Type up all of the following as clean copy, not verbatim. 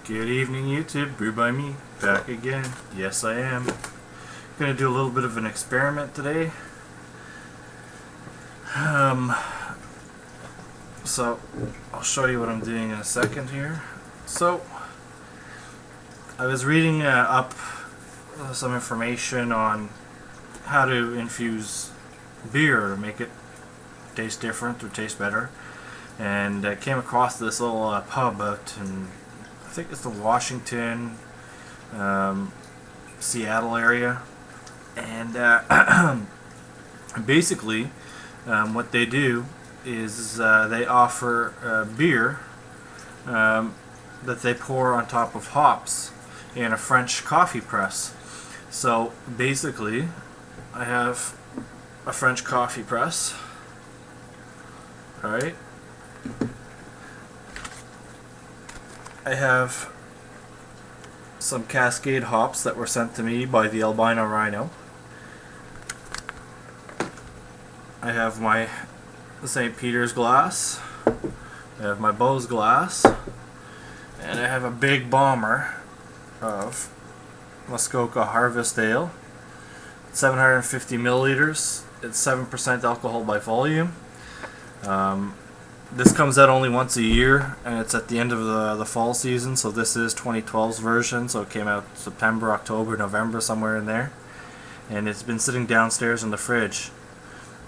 Good evening, YouTube. Brew by me, back again. Yes, I am. Gonna do a little bit of an experiment today. So I'll show you what I'm doing in a second here. So I was reading up some information on how to infuse beer to make it taste different or taste better, and I came across this little pub out in, I think it's the Washington, Seattle area, and basically what they do is they offer beer that they pour on top of hops in a French coffee press. So basically I have a French coffee press. Alright, I have some Cascade hops that were sent to me by the albino rhino. I have my St. Peter's glass, I have my Bose glass, and I have a big bomber of Muskoka Harvest Ale. 750 milliliters. It's 7% alcohol by volume. This comes out only once a year, and it's at the end of the fall season, so this is 2012's version, so it came out September, October, November, somewhere in there. And it's been sitting downstairs in the fridge.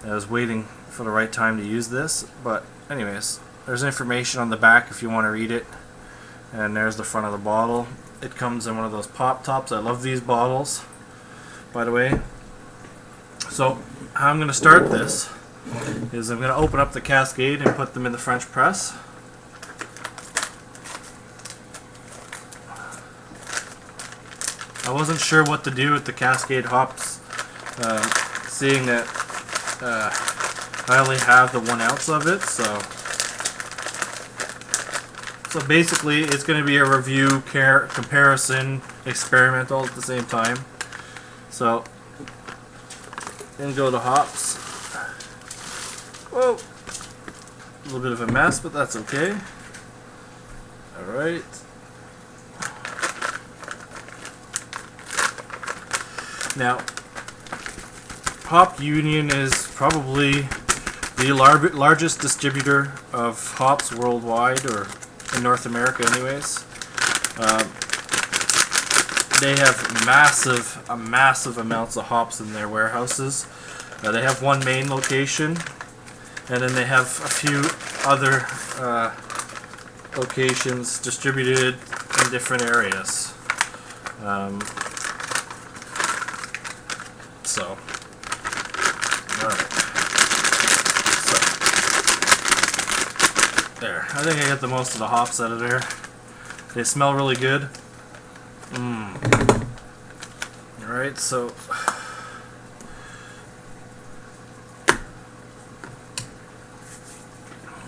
I was waiting for the right time to use this, but anyways, there's information on the back if you want to read it, and there's the front of the bottle. It comes in one of those pop tops. I love these bottles, by the way. So how I'm going to start this is I'm going to open up the Cascade and put them in the French press. I wasn't sure what to do with the Cascade hops, seeing that I only have the 1 ounce of it, so basically it's going to be a review, comparison, experiment all at the same time. So then go to hops. Whoa, a little bit of a mess, but that's okay. Alright. Now, Hop Union is probably the largest distributor of hops worldwide, or in North America anyways. They have massive amounts of hops in their warehouses. They have one main location, and then they have a few other locations distributed in different areas. Alright. So, there. I think I got the most of the hops out of there. They smell really good. Alright, so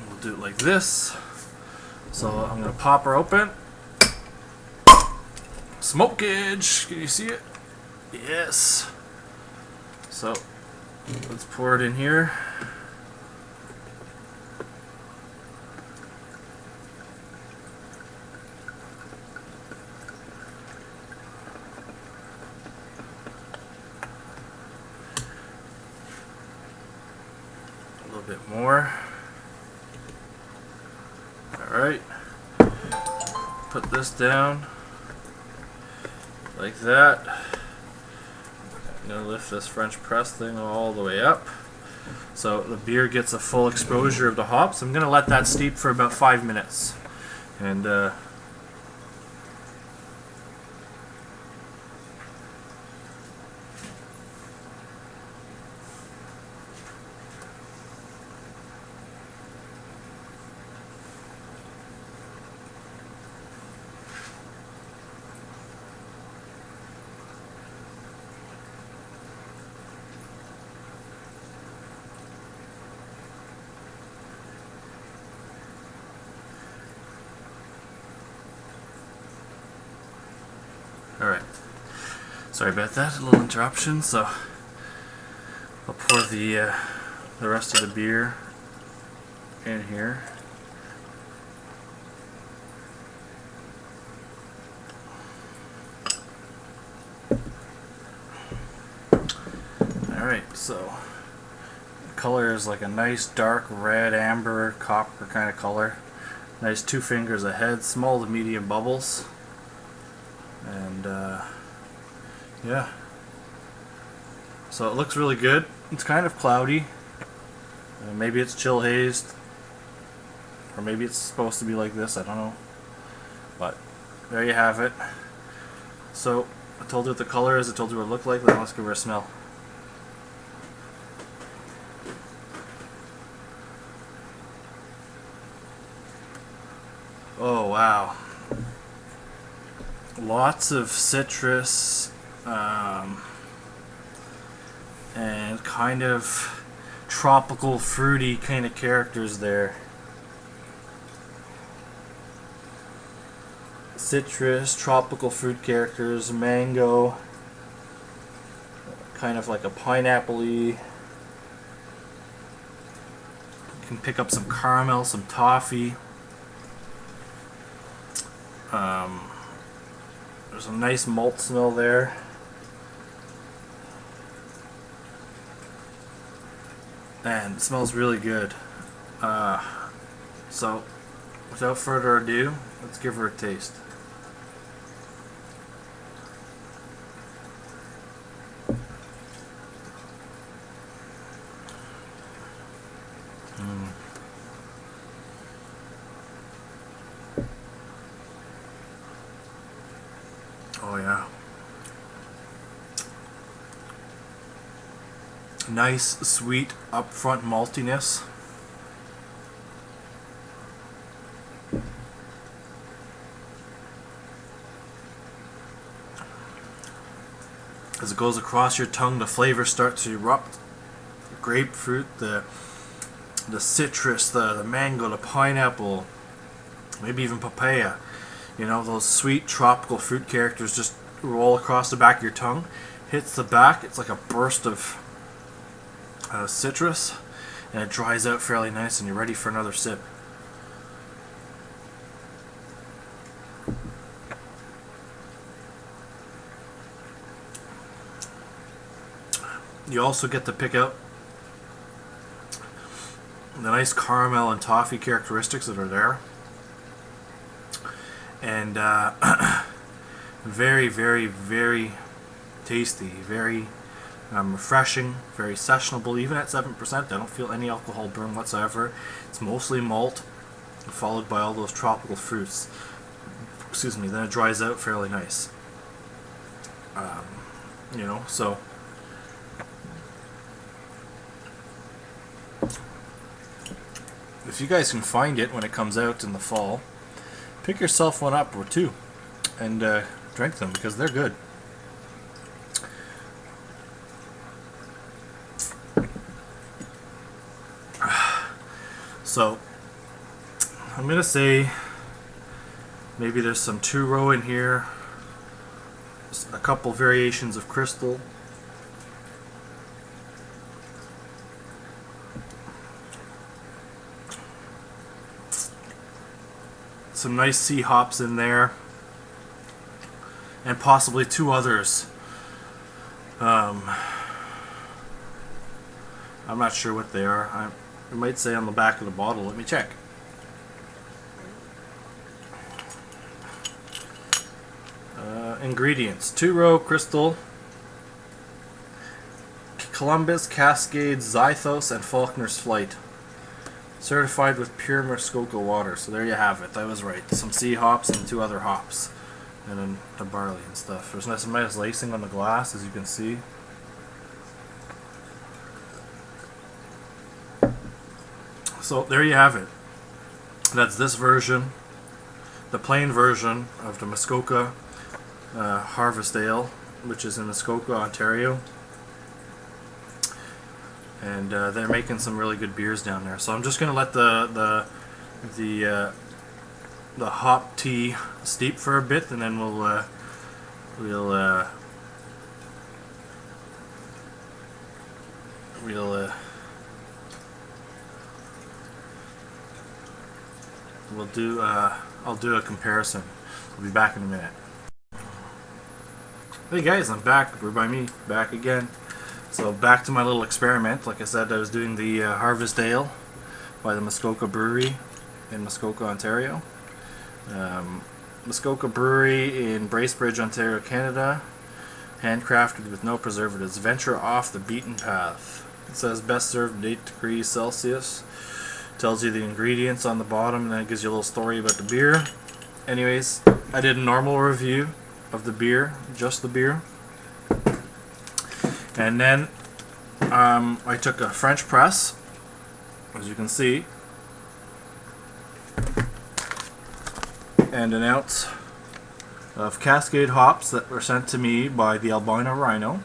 we'll do it like this. So I'm going to pop her open. Smokage! Can you see it? Yes. So let's pour it in here. A little bit more. Alright. Put this down like that. I'm going to lift this French press thing all the way up so the beer gets a full exposure of the hops. I'm going to let that steep for about 5 minutes, and alright. Sorry about that, a little interruption. So I'll pour the rest of the beer in here. Alright, so the color is like a nice dark red, amber, copper kind of color. Nice 2 fingers ahead, small to medium bubbles. And yeah. So it looks really good. It's kind of cloudy. Maybe it's chill hazed. Or maybe it's supposed to be like this, I don't know. But there you have it. So I told you what the color is, I told you what it looked like, now let's give her a smell. Oh wow. Lots of citrus and kind of tropical fruity kind of characters there. Citrus, tropical fruit characters, mango, kind of like a pineapple-y. You can pick up some caramel, some toffee. There's a nice malt smell there. And it smells really good. So, without further ado, let's give her a taste. Oh yeah. Nice, sweet, upfront maltiness. As it goes across your tongue, the flavors start to erupt. The grapefruit, the citrus, the mango, the pineapple, maybe even papaya. You know, those sweet tropical fruit characters just roll across the back of your tongue. Hits the back, it's like a burst of citrus, and it dries out fairly nice, and you're ready for another sip. You also get to pick out the nice caramel and toffee characteristics that are there. And very, very, very tasty, very refreshing, very sessionable. Even at 7%, I don't feel any alcohol burn whatsoever. It's mostly malt, followed by all those tropical fruits. Excuse me. Then it dries out fairly nice. You know, so if you guys can find it when it comes out in the fall, pick yourself one up or two and drink them, because they're good. So I'm gonna say maybe there's some two-row in here, a couple variations of crystal. Some nice sea hops in there, and possibly 2 others. I'm not sure what they are. It might say on the back of the bottle. Let me check. Ingredients: 2-row crystal, Columbus, Cascades, Zythos, and Faulkner's Flight. Certified with pure Muskoka water. So there you have it. I was right. Some sea hops and 2 other hops. And then the barley and stuff. There's some nice lacing on the glass, as you can see. So there you have it. That's this version. The plain version of the Muskoka Harvest Ale, which is in Muskoka, Ontario. And they're making some really good beers down there. So I'm just gonna let the hop tea steep for a bit, and then we'll do I'll do a comparison. I'll be back in a minute. Hey guys, I'm back. We're by me back again. So back to my little experiment. Like I said, I was doing the Harvest Ale by the Muskoka Brewery in Muskoka, Ontario. Muskoka Brewery in Bracebridge, Ontario, Canada. Handcrafted with no preservatives. Venture off the beaten path. It says best served at 8 degrees Celsius. Tells you the ingredients on the bottom, and then it gives you a little story about the beer. Anyways, I did a normal review of the beer, just the beer. And then I took a French press, as you can see, and an ounce of Cascade hops that were sent to me by the Albino Rhino.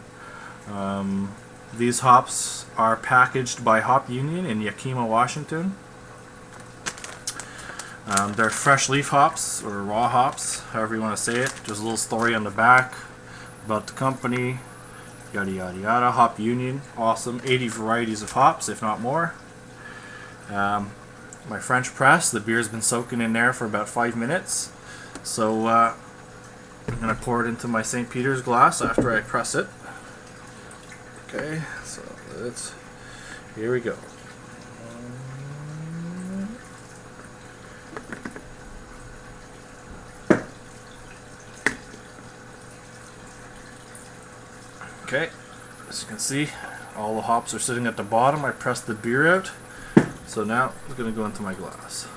These hops are packaged by Hop Union in Yakima, Washington. They're fresh leaf hops, or raw hops, however you want to say it. There's a little story on the back about the company, yada yada yada. Hop Union, awesome. 80 varieties of hops, if not more. My French press, the beer's been soaking in there for about 5 minutes. So I'm going to pour it into my St. Peter's glass after I press it. Okay, so here we go. Okay, as you can see, all the hops are sitting at the bottom. I pressed the beer out, so now it's going to go into my glass.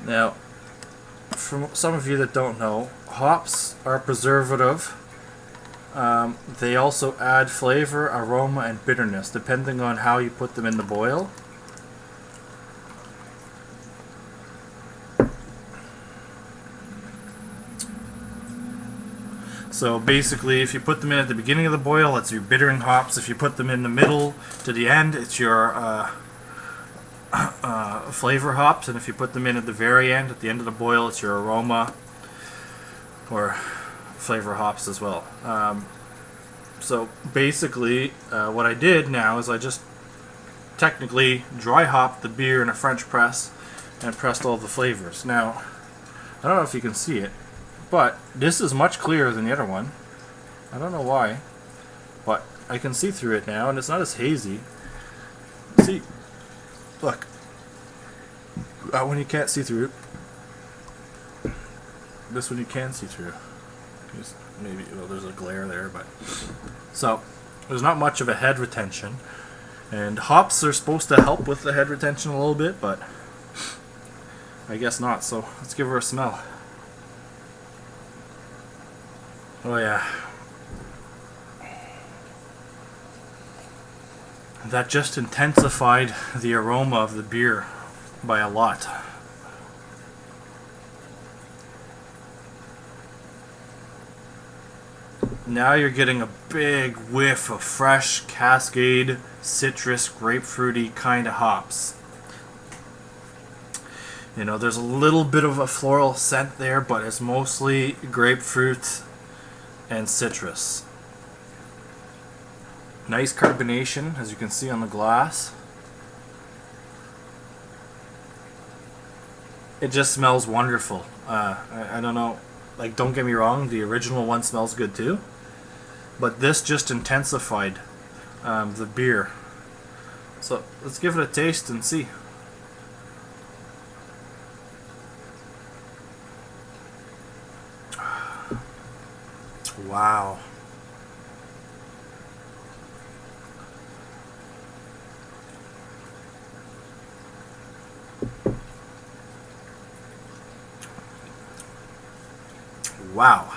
Now, for some of you that don't know, hops are preservative. They also add flavor, aroma, and bitterness depending on how you put them in the boil. So basically, if you put them in at the beginning of the boil, it's your bittering hops. If you put them in the middle to the end, it's your flavor hops, and if you put them in at the very end, at the end of the boil, it's your aroma or flavor hops as well. So basically, what I did now is I just technically dry hopped the beer in a French press and pressed all the flavors. Now, I don't know if you can see it, but this is much clearer than the other one. I don't know why, but I can see through it now, and it's not as hazy. See, look. That one you can't see through. This one you can see through. Maybe, well, there's a glare there, but so there's not much of a head retention, and hops are supposed to help with the head retention a little bit, but I guess not. So let's give her a smell. Oh yeah, that just intensified the aroma of the beer by a lot. Now you're getting a big whiff of fresh Cascade, citrus, grapefruity kind of hops. You know, there's a little bit of a floral scent there, but it's mostly grapefruit and citrus. Nice carbonation, as you can see on the glass. It just smells wonderful. I don't know, like, don't get me wrong, the original one smells good too, but this just intensified the beer. So let's give it a taste and see. Wow. Wow.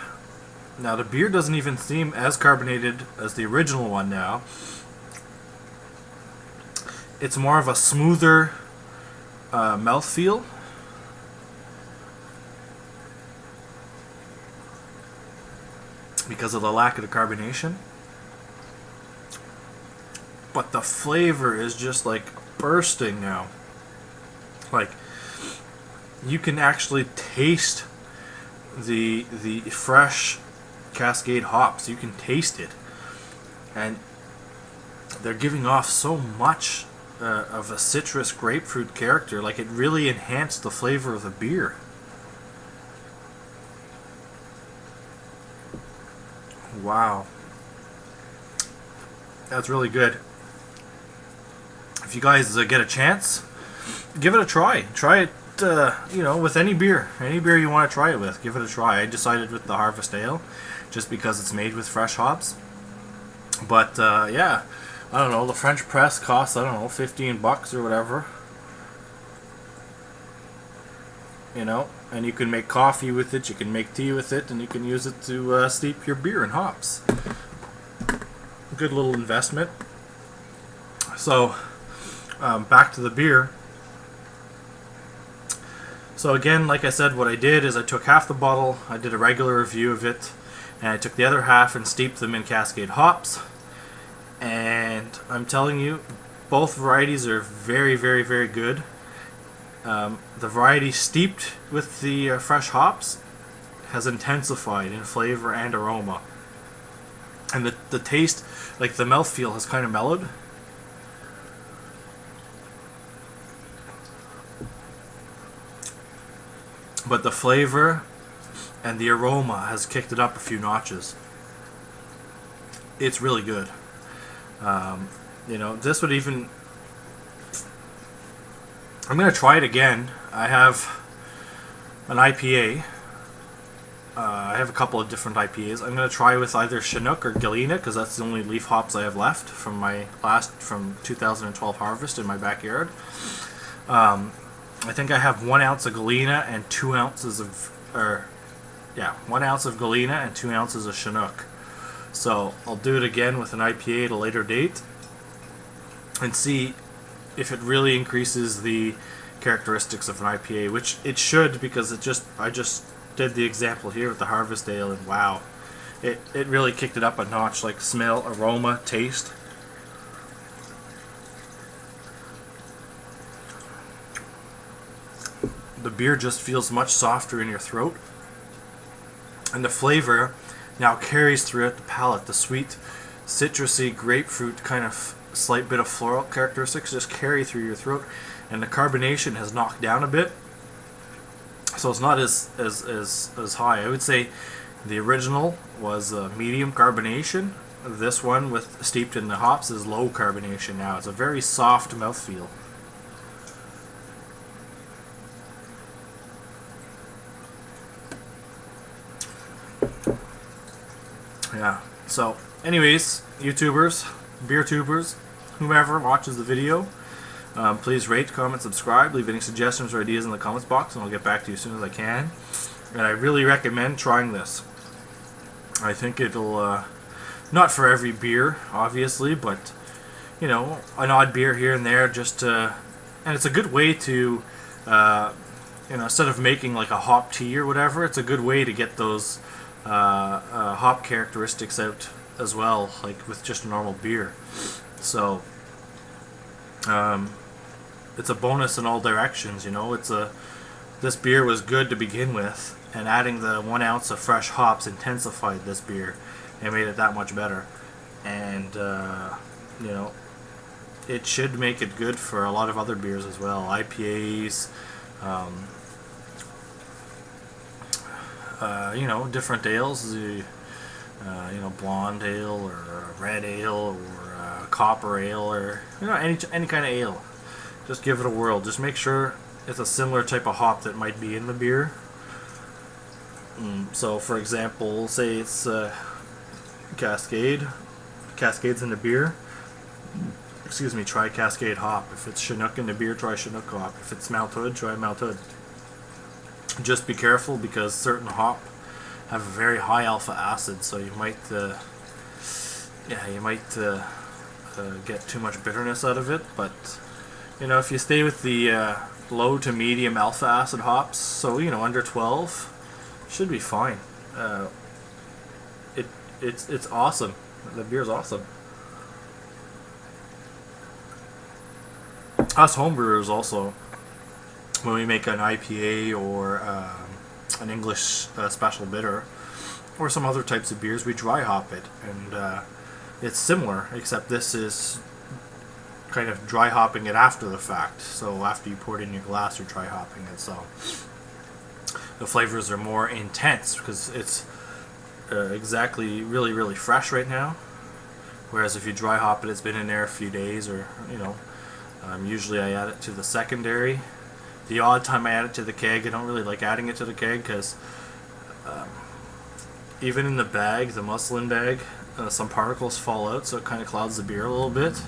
Now the beer doesn't even seem as carbonated as the original one now. It's more of a smoother mouthfeel. Because of the lack of the carbonation. But the flavor is just like bursting now. Like, you can actually taste the fresh Cascade hops. You can taste it. and they're giving off so much of a citrus grapefruit character. Like, it really enhanced the flavor of the beer. Wow, that's really good. If you guys get a chance, give it a try. Try it, with any beer you want to try it with. Give it a try. I decided with the Harvest Ale, just because it's made with fresh hops. But yeah, I don't know. The French press costs, I don't know, $15 or whatever. And you can make coffee with it. You can make tea with it, and you can use it to steep your beer in hops. Good little investment. So, back to the beer. So again, like I said, what I did is I took half the bottle, I did a regular review of it, and I took the other half and steeped them in Cascade hops. And I'm telling you, both varieties are very, very, very good. The variety steeped with the fresh hops has intensified in flavor and aroma. And the taste, like the mouthfeel, has kind of mellowed. But the flavor and the aroma has kicked it up a few notches. It's really good. This would even... I'm going to try it again. I have an IPA. I have a couple of different IPAs. I'm going to try with either Chinook or Galena, because that's the only leaf hops I have left from my from 2012 harvest in my backyard. I think I have 1 ounce of Galena and 2 ounces of, 1 ounce of Galena and 2 ounces of Chinook. So I'll do it again with an IPA at a later date and see if it really increases the characteristics of an IPA, which it should, because I just did the example here with the Harvest Ale, and wow, it really kicked it up a notch, like smell, aroma, taste. The beer just feels much softer in your throat, and the flavor now carries throughout the palate. The sweet, citrusy, grapefruit kind of slight bit of floral characteristics just carry through your throat, and the carbonation has knocked down a bit, so it's not as high. I would say the original was medium carbonation. This one, with steeped in the hops, is low carbonation now. It's a very soft mouthfeel. Yeah. So, anyways, YouTubers, beer tubers, whomever watches the video, please rate, comment, subscribe, leave any suggestions or ideas in the comments box, and I'll get back to you as soon as I can. And I really recommend trying this. I think it'll, not for every beer, obviously, but, an odd beer here and there, just and it's a good way to, instead of making like a hop tea or whatever, it's a good way to get those hop characteristics out as well, like with just a normal beer. So it's a bonus in all directions. This beer was good to begin with, and adding the 1 ounce of fresh hops intensified this beer and made it that much better. And it should make it good for a lot of other beers as well, IPAs, different ales, blonde ale or red ale or copper ale, or any kind of ale. Just give it a whirl. Just make sure it's a similar type of hop that might be in the beer. So, for example, say it's Cascade's in the beer. Excuse me, try Cascade hop. If it's Chinook in the beer, try Chinook hop. If it's Mount Hood, try Mount Hood. Just be careful, because certain hop have a very high alpha acid, so you might get too much bitterness out of it. But if you stay with the low to medium alpha acid hops, so under 12, should be fine. It's awesome. The beer's awesome. Us homebrewers also, when we make an IPA or an English special bitter or some other types of beers, we dry hop it, and it's similar, except this is kind of dry hopping it after the fact. So after you pour it in your glass, you're dry hopping it. So the flavors are more intense because it's exactly really fresh right now. Whereas if you dry hop it, it's been in there a few days, or usually I add it to the secondary. The odd time I add it to the keg, I don't really like adding it to the keg because even in the bag, the muslin bag, some particles fall out, so it kind of clouds the beer a little bit.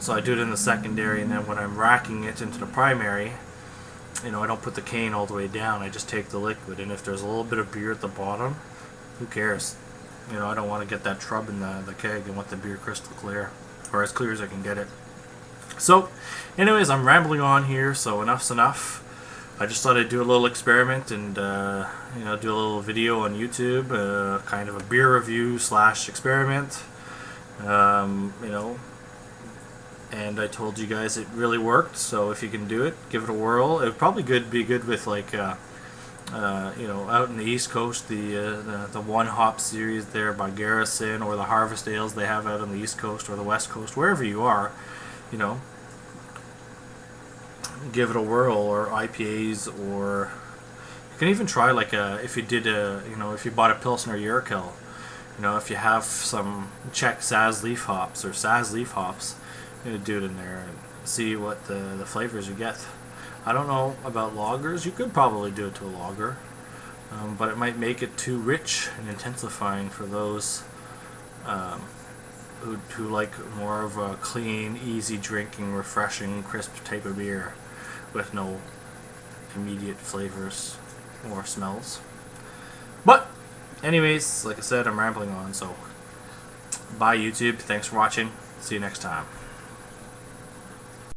So I do it in the secondary, and then when I'm racking it into the primary, I don't put the cane all the way down. I just take the liquid, and if there's a little bit of beer at the bottom, who cares? I don't want to get that trub in the keg. I want the beer crystal clear, or as clear as I can get it. So, anyways, I'm rambling on here, so enough's enough. I just thought I'd do a little experiment and do a little video on YouTube, kind of a beer review / experiment. And I told you guys it really worked. So if you can do it, give it a whirl. It would probably be good with like out in the East Coast, the one hop series there by Garrison, or the Harvest Ales they have out on the East Coast or the West Coast, wherever you are. Give it a whirl, or IPAs, or you can even try like if you did if you bought a Pilsner Urquell, if you have some Czech Saz leaf hops or Saz leaf hops, do it in there and see what the flavors you get. I don't know about lagers. You could probably do it to a lager, but it might make it too rich and intensifying for those who like more of a clean, easy drinking, refreshing, crisp type of beer with no immediate flavors or smells. But anyways, like I said, I'm rambling on, so bye YouTube. Thanks for watching. See you next time.